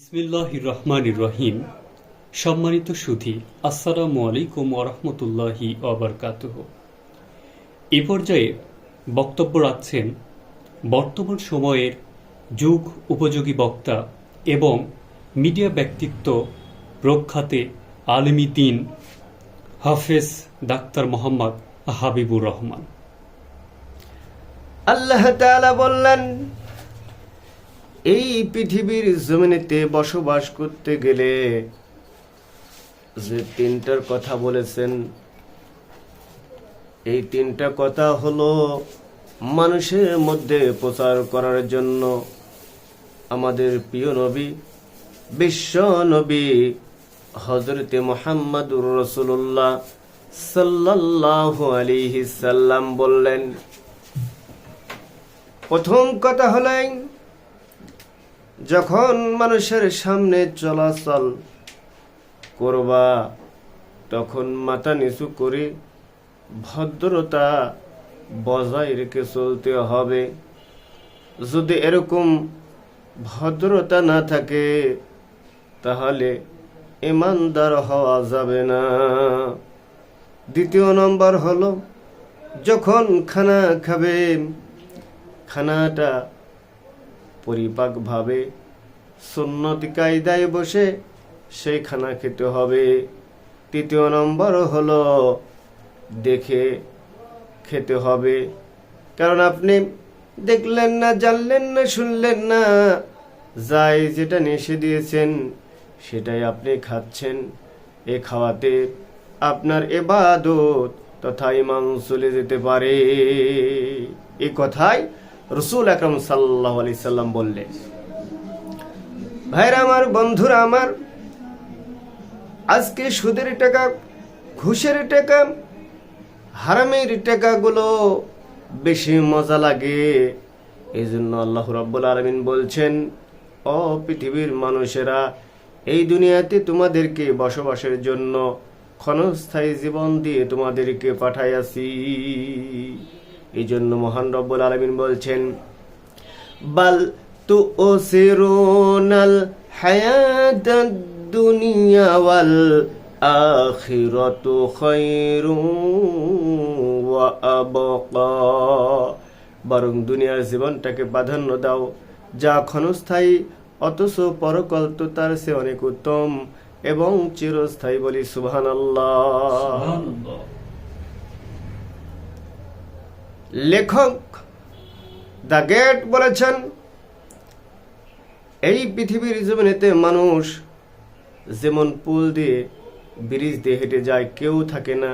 বিসমিল্লাহির রহমানির রহিম। সম্মানিত সুধী, আসসালামু আলাইকুম ওয়া রাহমাতুল্লাহি ওয়া বারাকাতুহু। এই পর্যায়ে বক্তব্য রাখছেন বর্তমান সময়ের যুগ উপযোগী বক্তা এবং মিডিয়া ব্যক্তিত্ব প্রখ্যাতে আলেমী দ্বীন হাফেজ ডাক্তার মোহাম্মদ হাবিবুর রহমান। আল্লাহ তাআলা বললেন, এই পৃথিবীর জমিনেতে বসবাস করতে গেলে যে তিনটার কথা বলেছেন, এই তিনটা কথা হলো মানুষের মধ্যে প্রচার করার জন্য আমাদের প্রিয় নবী, বিশ্ব নবী হযরতে মুহাম্মদুর রাসূলুল্লাহ সাল্লাল্লাহু আলাইহি সাল্লাম বললেন, প্রথম কথা হলো যখন মানুষের সামনে চলাচল করবা তখন মাথা নিচু করে ভদ্রতা বজায় রেখে চলতে হবে। যদি এরকম ভদ্রতা না থাকে তাহলে ঈমানদার হওয়া যাবে না। দ্বিতীয় নম্বর হলো, যখন খানা খাবে খানাটা পরিপাকভাবে সুন্নতি কায়দায় বসে সেই খানা খেতে হবে। তৃতীয় নম্বর হলো, দেখে খেতে হবে। কারণ আপনি দেখলেন না, জানলেন না, শুনলেন না, যাই যেটা নিষে দিয়েছেন সেটাই আপনি খাচ্ছেন। এ খাওয়াতে আপনার ইবাদত তথা ঈমান চলে যেতে পারে। এই কথাই রাসূল আকরাম সাল্লাল্লাহু আলাইহি সাল্লাম বললেন। ভাইরা আমার, বন্ধুরা আমার, আজকে সুদের টাকা, ঘুষের টাকা, হারামের টাকাগুলো বেশি মজা লাগে। এই জন্য আল্লাহ রাব্বুল আলামিন বলছেন, ও পৃথিবীর মানুষেরা, এই দুনিয়াতে তোমাদেরকে বসবাসের জন্য ক্ষণস্থায়ী জীবন দিয়ে তোমাদেরকে পাঠাইয়াছি। এই জন্য মহান রব্বুল আলামিন বলছেন, বাল তুসিরুনাল হায়াতাদ দুনিয়া ওয়াল আখিরাতু খায়রুন ওয়া আবকা। বরং দুনিয়ার জীবনটাকে প্রাধান্য দাও যা ক্ষণস্থায়ী, অথচ পরকাল তো তার চেয়ে অনেক উত্তম এবং চিরস্থায়ী। বলি সুবহানাল্লাহ। লেখক দ্য গেট বলেছেন, এই পৃথিবীর জমিনেতে মানুষ যেমন পুল দিয়ে, ব্রিজ দিয়ে হেঁটে যায়, কেউ থাকে না,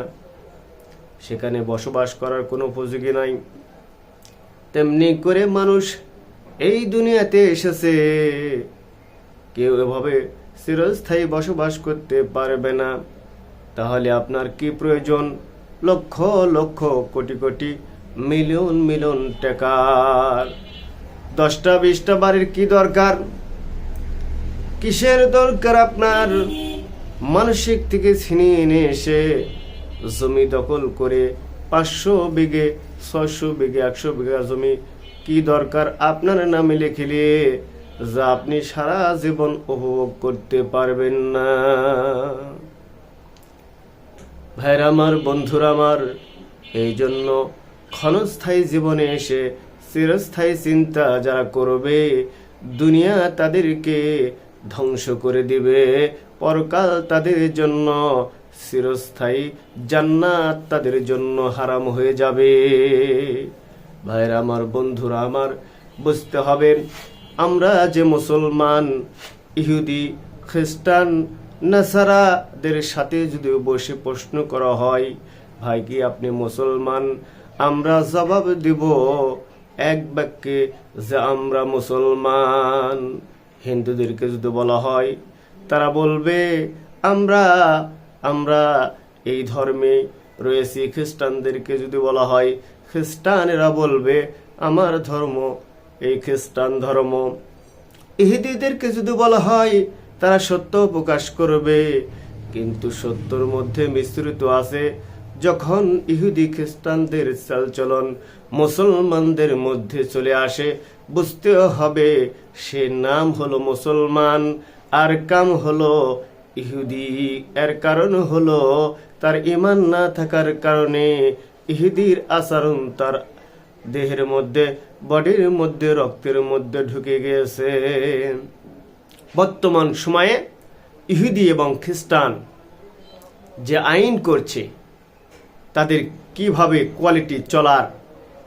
সেখানে বসবাস করার কোনো উপযোগী নাই, তেমনি করে মানুষ এই দুনিয়াতে এসেছে, কেউ এভাবে চিরস্থায়ী বসবাস করতে পারবে না। তাহলে আপনার কি প্রয়োজন? লক্ষ লক্ষ কোটি কোটি মিলিয়ন মিলিয়ন টাকার। 10টা 20টা বাড়ির কি দরকার? কিসের দরকার আপনার? মানসিক থেকে ছিনিয়ে এনে এসে জমি দখল করে 500 বিঘে, 600 বিঘে, 100 বিঘা জমি কি দরকার আপনার নামে লিখিলে যা আপনি সারা জীবন উপভোগ করতে পারবেন না। ভাইরা আমার, বন্ধুরা আমার, এই জন্য ক্ষণস্থায়ী জীবনে এসে চিরস্থায়ী চিন্তা যারা করবে, দুনিয়া তাদেরকে ধ্বংস করে দিবে, পরকাল তাদের জন্য চিরস্থায়ী, জান্নাত তাদের জন্য হারাম হয়ে যাবে। ভাইরা আমার, বন্ধুরা আমার, বুঝতে হবে, আমরা যে মুসলমান, ইহুদি, খ্রিস্টান, নাসারাদের সাথে যদি বসে প্রশ্ন করা হয়, ভাই কি আপনি মুসলমান? আমরা জবাব দিব এক বাক্যে যে আমরা মুসলমান। হিন্দুদেরকে যদি বলা হয়, তারা বলবে আমরা এই ধর্মে রয়েছি। খ্রিস্টানদেরকে যদি বলা হয়, খ্রিস্টানেরা বলবে আমার ধর্ম এই খ্রিস্টান ধর্ম। ইহুদিদেরকে যদি বলা হয়, তারা সত্য প্রকাশ করবে, কিন্তু সত্যর মধ্যে মিশ্রিত আছে। যখন ইহুদি খ্রিস্টানদের চালচলন মুসলমানদের মধ্যে চলে আসে, বুঝতে হবে সে নাম হলো মুসলমান আর কাম হলো ইহুদি। এর কারণ হলো তার ঈমান না থাকার কারণে ইহুদির আচরণ তার দেহের মধ্যে, বডির মধ্যে, রক্তের মধ্যে ঢুকে গিয়েছে। বর্তমান সময়ে ইহুদি এবং খ্রিস্টান যে আইন করছে, তাদের কিভাবে কোয়ালিটি চলার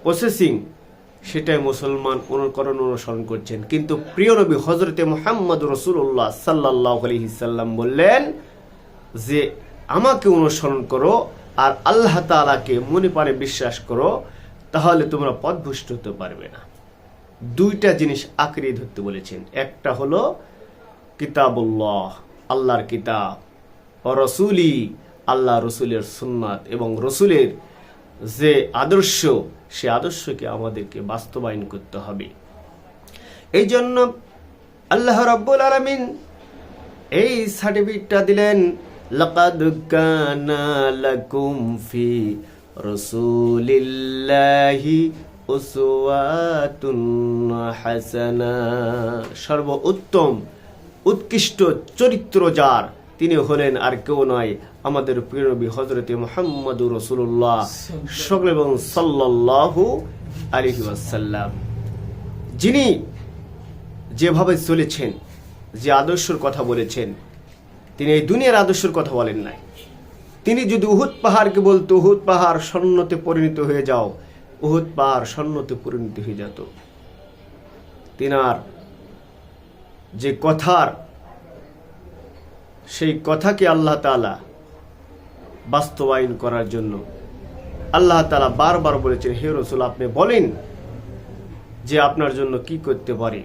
প্রসেসিং, সেটাই মুসলমান অনুসরণ করছেন। কিন্তু প্রিয় নবী হযরতে মুহাম্মদ রাসূলুল্লাহ সাল্লাল্লাহু আলাইহি সাল্লাম বললেন যে আমাকে অনুসরণ করো আর আল্লাহ তাআলাকে মনে প্রাণে বিশ্বাস করো, তাহলে তোমরা পথভ্রষ্ট হতে পারবে না। দুইটা জিনিস আঁকড়ে ধরতে বলেছেন। একটা হলো কিতাবুল্লাহ, আল্লাহর কিতাব, ও রসুলি, আল্লাহ রসুলের সুন্নাত, এবং রসুলের যে আদর্শ, সে আদর্শকে আমাদেরকে বাস্তবায়ন করতে হবে। এই জন্য আল্লাহ রাব্বুল আলামিন এই সার্টিফিকেটটা দিলেন, লাকাদ কানা লাকুম ফি রাসূলিল্লাহি উসওয়াতুন হাসানা। সর্বোত্তম উৎকৃষ্ট চরিত্র যার, তিনি হলেন আর কেউ নয় আমাদের প্রিয় নবী হযরতে মুহাম্মদুর রাসূলুল্লাহ সাল্লাল্লাহু আলাইহি ওয়াসাল্লাম, যিনি যেভাবে চলেছেন, যে আদর্শের কথা বলেছেন, তিনি এই দুনিয়ার আদর্শের কথা বলেন নাই। তিনি যদি উহুদ পাহাড়কে বলতো উহুদ পাহাড় স্বর্ণতে পরিণত হয়ে যাও, উহুদ পাহাড় স্বর্ণতে পরিণত হয়ে যেত। তিনার যে কথার, সেই কথাকে আল্লাহ তাআলা বাস্তবায়ন করার জন্য আল্লাহ তাআলা বারবার বলেছেন, হে রাসূল আপনি বলেন যে আপনার জন্য কি করতে পারে।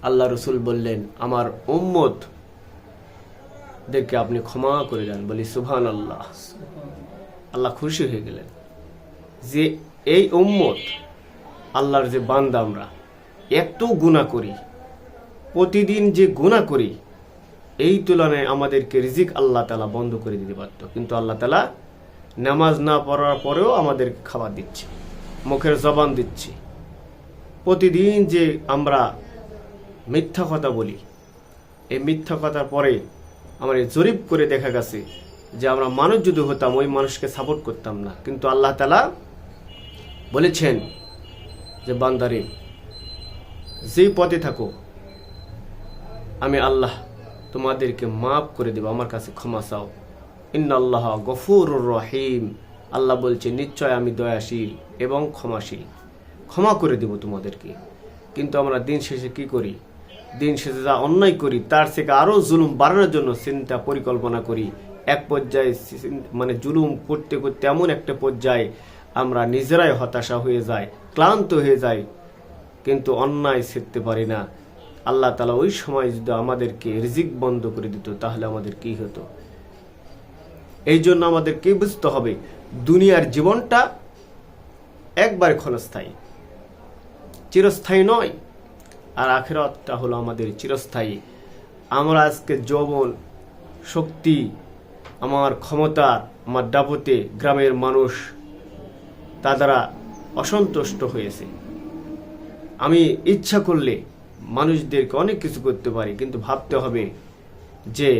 আল্লাহ রাসূল বললেন, আমার উম্মত দেখে আপনি ক্ষমা করে দেন। বলি সুবহানাল্লাহ। আল্লাহ খুশি হয়ে গেলেন যে এই উম্মত, আল্লাহর যে বান্দা, আমরা এত গুনাহ করি, প্রতিদিন যে গুনাহ করি, এই তুলনায় আমাদেরকে রিজিক আল্লাহ তাআলা বন্ধ করে দিতে পারত, কিন্তু আল্লাহ তাআলা নামাজ না পড়ার পরেও আমাদেরকে খাবার দিচ্ছে, মুখের জবান দিচ্ছে। প্রতিদিন যে আমরা মিথ্যা কথা বলি, এই মিথ্যা কথার পরে আমাদের জরিপ করে দেখা গেছে যে আমরা মানুষ যদি হতাম, ওই মানুষকে সাপোর্ট করতাম না। কিন্তু আল্লাহ তাআলা বলেছেন যে বান্দারে, যেই পথে থাকো আমি আল্লাহ তোমাদেরকে মাফ করে দেব, আমার কাছে ক্ষমা চাও। ইন্নাল্লাহ গফুরুর রহিম, আল্লাহ বলছে নিশ্চয় আমি দয়াশীল এবং ক্ষমাশীল, ক্ষমা করে দেব তোমাদেরকে। কিন্তু আমরা দিন শেষে কি করি? দিন শেষে যা অন্যায় করি, তার থেকে আরো জুলুম বাড়ানোর জন্য চিন্তা পরিকল্পনা করি। এক পর্যায়ে মানে জুলুম করতে করতে এমন একটা পর্যায়ে আমরা নিজেরাই হতাশা হয়ে যাই, ক্লান্ত হয়ে যাই, কিন্তু অন্যায় ছেড়তে পারি না। আল্লাহ তাআলা ওই সময় যদি আমাদেরকে রিজিক বন্ধ করে দিত, তাহলে আমাদের কি হতো? এই জন্য আমাদেরকে বুঝতে হবে দুনিয়ার জীবনটা একবার ক্ষণস্থায়ী, চিরস্থায়ী নয়। আর আখিরাতটা হলো আমাদের চিরস্থায়ী। আমরা আজকে যৌবন, শক্তি, আমার ক্ষমতা, আমার দাপটে গ্রামের মানুষ তা দ্বারা অসন্তুষ্ট হয়েছে। আমি ইচ্ছা করলে মানুষদেরকে অনেক কিছু করতে পারি, কিন্তু ভাবতে হবে যে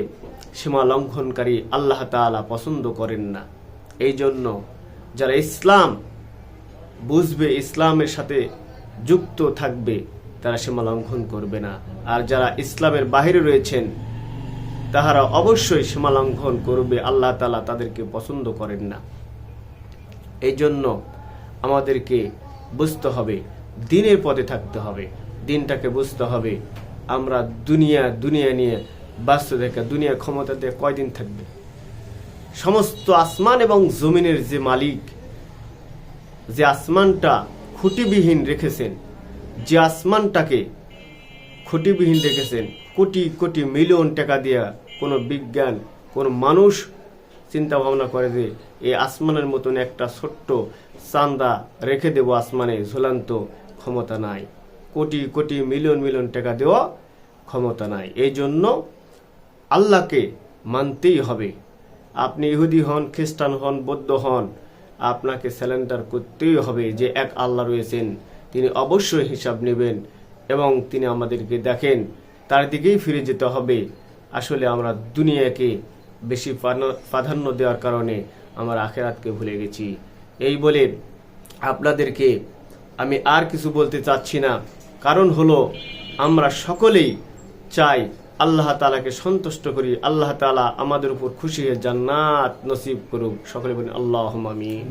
সীমা লঙ্ঘনকারী আল্লাহ তাআলা পছন্দ করেন না। এই জন্য যারা ইসলাম বুঝবে, ইসলামের সাথে যুক্ত থাকবে, তারা সীমা লঙ্ঘন করবে না। আর যারা ইসলামের বাইরে রয়েছেন, তাহারা অবশ্যই সীমা লঙ্ঘন করবে। আল্লাহ তাআলা তাদেরকে পছন্দ করেন না। এই জন্য আমাদেরকে বুঝতে হবে, দিনের পথে থাকতে হবে, দিনটাকে বুঝতে হবে। আমরা দুনিয়া নিয়ে ব্যস্ত থেকে, দুনিয়ার ক্ষমতা দিয়ে কয়দিন থাকবে? সমস্ত আসমান এবং জমিনের যে মালিক, যে আসমানটা খুঁটিবিহীন রেখেছেন, যে আসমানটাকে খুঁটিবিহীন রেখেছেন, কোটি কোটি মিলিয়ন টাকা দিয়ে কোনো বিজ্ঞান, কোনো মানুষ চিন্তা ভাবনা করে যে এই আসমানের মতন একটা ছোট্ট চান্দা রেখে দেব আসমানে, ঝুলন্ত ক্ষমতা নাই। কোটি কোটি মিলিয়ন মিলিয়ন টাকা দেওয়া ক্ষমতা নাই। এই জন্য আল্লাহকে মানতেই হবে। আপনি ইহুদি হন, খ্রিস্টান হন, বৌদ্ধ হন, আপনাকে স্যালেন্ডার করতেই হবে যে এক আল্লাহ রয়েছেন, তিনি অবশ্যই হিসাব নেবেন এবং তিনি আমাদেরকে দেখেন, তার দিকেই ফিরে যেতে হবে। আসলে আমরা দুনিয়াকে বেশি প্রাধান্য দেওয়ার কারণে আমরা আখেরাতকে ভুলে গেছি। এই বলে আপনাদেরকে আমি আর কিছু বলতে চাচ্ছি না, কারণ হলো আমরা সকলেই চাই আল্লাহ তাআলাকে সন্তুষ্ট করি, আল্লাহ তাআলা আমাদের উপর খুশি হয়ে জান্নাত নসিব করুক। সকলে বলেন আল্লাহুম্মা আমিন।